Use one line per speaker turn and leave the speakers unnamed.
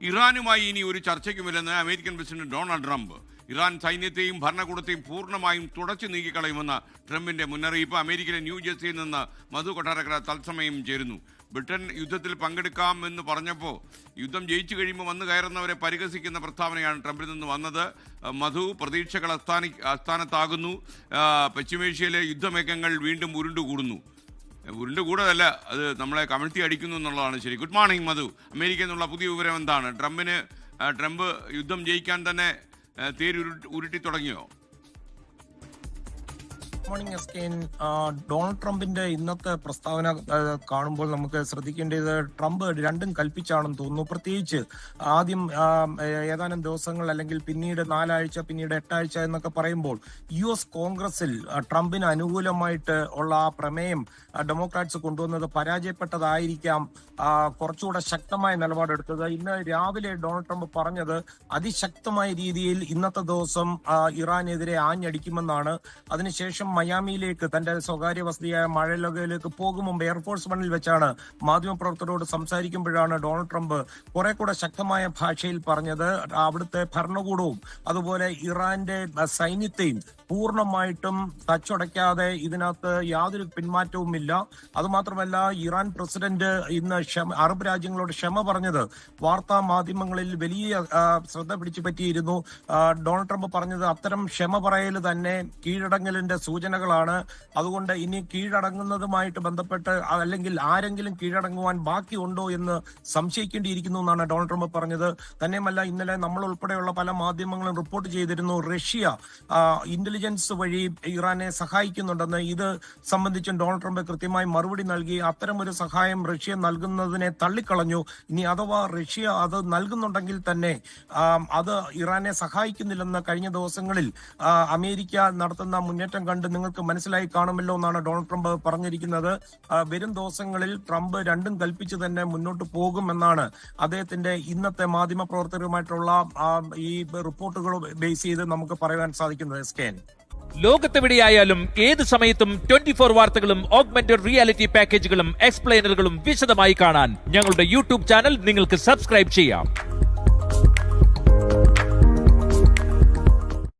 ഇറാനുമായി ഇനി ഒരു ചർച്ചയ്ക്കുമില്ലെന്ന് American president Donald Trump. Iran സൈന്യത്തെയും ഭരണകൂടത്തെയും പൂർണ്ണമായും തുടച്ചു നീക്കിക്കളയുമെന്ന ട്രംപിന്റെ മുന്നറിയിപ്പ്. അമേരിക്കയിലെ ന്യൂജേഴ്സിയിൽ നിന്ന് മധു കൊട്ടാരക്കര തത്സമയം ചേരുന്നു. ബ്രിട്ടൻ യുദ്ധത്തിൽ പങ്കെടുക്കാമെന്ന് പറഞ്ഞപ്പോൾ യുദ്ധം ജയിച്ചു കഴിയുമ്പോൾ വന്നു കയറുന്നവരെ പരിഹസിക്കുന്ന പ്രസ്താവനയാണ് ട്രംപിൽ നിന്ന് വന്നത്. മധു, പ്രതീക്ഷകൾ അസ്ഥാനത്താകുന്നു. പശ്ചിമേഷ്യയിലെ യുദ്ധമേഖങ്ങൾ വീണ്ടും ഉരുണ്ടുകൂടതല്ല, അത് നമ്മളെ കമഴ്ത്തി അടിക്കുന്നു എന്നുള്ളതാണ് ശരി. ഗുഡ് മോർണിംഗ് മധു. അമേരിക്കയിൽ നിന്നുള്ള പുതിയ വിവരം എന്താണ്? ട്രംപ് യുദ്ധം ജയിക്കാൻ തന്നെ ഉരുട്ടി തുടങ്ങിയോ?
മോർണിംഗ് എസ്കെയിൻ. ഡൊണാൾഡ് ട്രംപിന്റെ ഇന്നത്തെ പ്രസ്താവന കാണുമ്പോൾ നമുക്ക് ശ്രദ്ധിക്കേണ്ടത് ട്രംപ് രണ്ടും കൽപ്പിച്ചാണെന്ന് തോന്നുന്നു. പ്രത്യേകിച്ച് ആദ്യം ഏതാനും ദിവസങ്ങൾ അല്ലെങ്കിൽ പിന്നീട് 4 ആഴ്ച പിന്നീട് 8 ആഴ്ച എന്നൊക്കെ പറയുമ്പോൾ US കോൺഗ്രസിൽ ട്രംപിന് അനുകൂലമായിട്ട് ഉള്ള ആ പ്രമേയം ഡെമോക്രാറ്റ്സ് കൊണ്ടുവന്നത് പരാജയപ്പെട്ടതായിരിക്കാം കുറച്ചുകൂടെ ശക്തമായ നിലപാടെടുത്തത്. ഇന്ന് രാവിലെ ഡൊണാൾഡ് ട്രംപ് പറഞ്ഞത് അതിശക്തമായ രീതിയിൽ ഇന്നത്തെ ദിവസം ഇറാനെതിരെ ആഞ്ഞടിക്കുമെന്നാണ്. അതിനുശേഷം മയാമിയിലേക്ക് തന്റെ സ്വകാര്യ വസതിയായ മഴലഗയിലേക്ക് പോകും മുമ്പ് എയർഫോഴ്സ് വണ്ണിൽ വെച്ചാണ് മാധ്യമപ്രവർത്തകരോട് സംസാരിക്കുമ്പോഴാണ് ഡൊണാൾഡ് ട്രംപ് കുറെ കൂടെ ശക്തമായ ഭാഷയിൽ പറഞ്ഞത് അവിടുത്തെ ഭരണകൂടവും അതുപോലെ ഇറാന്റെ സൈന്യത്തെയും പൂർണ്ണമായിട്ടും തച്ചുടയ്ക്കാതെ ഇതിനകത്ത് യാതൊരു പിന്മാറ്റവും ഇല്ല. അതുമാത്രമല്ല, ഇറാൻ പ്രസിഡന്റ് ഇന്ന് അറബ് രാജ്യങ്ങളോട് ക്ഷമ പറഞ്ഞത് വാർത്താ മാധ്യമങ്ങളിൽ വലിയ ശ്രദ്ധ പിടിച്ചു പറ്റിയിരുന്നു. ഡൊണാൾഡ് ട്രംപ് പറഞ്ഞത് അത്തരം ക്ഷമ പറയൽ തന്നെ കീഴടങ്ങലിന്റെ സൂചനകളാണ്. അതുകൊണ്ട് ഇനി കീഴടങ്ങുന്നതുമായിട്ട് ബന്ധപ്പെട്ട് അല്ലെങ്കിൽ ആരെങ്കിലും കീഴടങ്ങുവാൻ ബാക്കിയുണ്ടോ എന്ന് സംശയിക്കേണ്ടിയിരിക്കുന്നു എന്നാണ് ഡൊണാൾഡ് ട്രംപ് പറഞ്ഞത്. തന്നെയുമല്ല, ഇന്നലെ നമ്മൾ ഉൾപ്പെടെയുള്ള പല മാധ്യമങ്ങളും റിപ്പോർട്ട് ചെയ്തിരുന്നു റഷ്യ ഇന്റലിജൻസ് വഴി ഇറാനെ സഹായിക്കുന്നുണ്ടെന്ന്. ഇത് സംബന്ധിച്ചും ഡൊണാൾഡ് ട്രംപ് കൃത്യമായി മറുപടി നൽകി. അത്തരമൊരു സഹായം റഷ്യ നൽകുന്നതിനെ തള്ളിക്കളഞ്ഞു. ഇനി അഥവാ റഷ്യ അത് നൽകുന്നുണ്ടെങ്കിൽ തന്നെ അത് ഇറാനെ സഹായിക്കുന്നില്ലെന്ന് കഴിഞ്ഞ ദിവസങ്ങളിൽ അമേരിക്ക നടത്തുന്ന മുന്നേറ്റം കണ്ട് നിങ്ങൾക്ക് മനസ്സിലായി കാണുമല്ലോ എന്നാണ് ഡൊണാൾഡ് ട്രംപ് പറഞ്ഞിരിക്കുന്നത്. വരും ദിവസങ്ങളിൽ ട്രംപ് രണ്ടും കൽപ്പിച്ച് തന്നെ മുന്നോട്ട് പോകുമെന്നാണ് അദ്ദേഹത്തിന്റെ ഇന്നത്തെ മാധ്യമ പ്രവർത്തകരുമായിട്ടുള്ള ഈ റിപ്പോർട്ടുകൾ ബേസ് ചെയ്ത് നമുക്ക് പറയാൻ സാധിക്കുന്നത്. സ്കാൻ
ലോകത്തെവിടെയായാലും ഏത് സമയത്തും 24 വാർത്തകളും ഓഗ്മെന്റഡ് റിയാലിറ്റി പാക്കേജുകളും എക്സ്പ്ലെയിനറുകളും വിശദമായി കാണാൻ ഞങ്ങളുടെ യൂട്യൂബ് ചാനൽ നിങ്ങൾക്ക് സബ്സ്ക്രൈബ് ചെയ്യാം.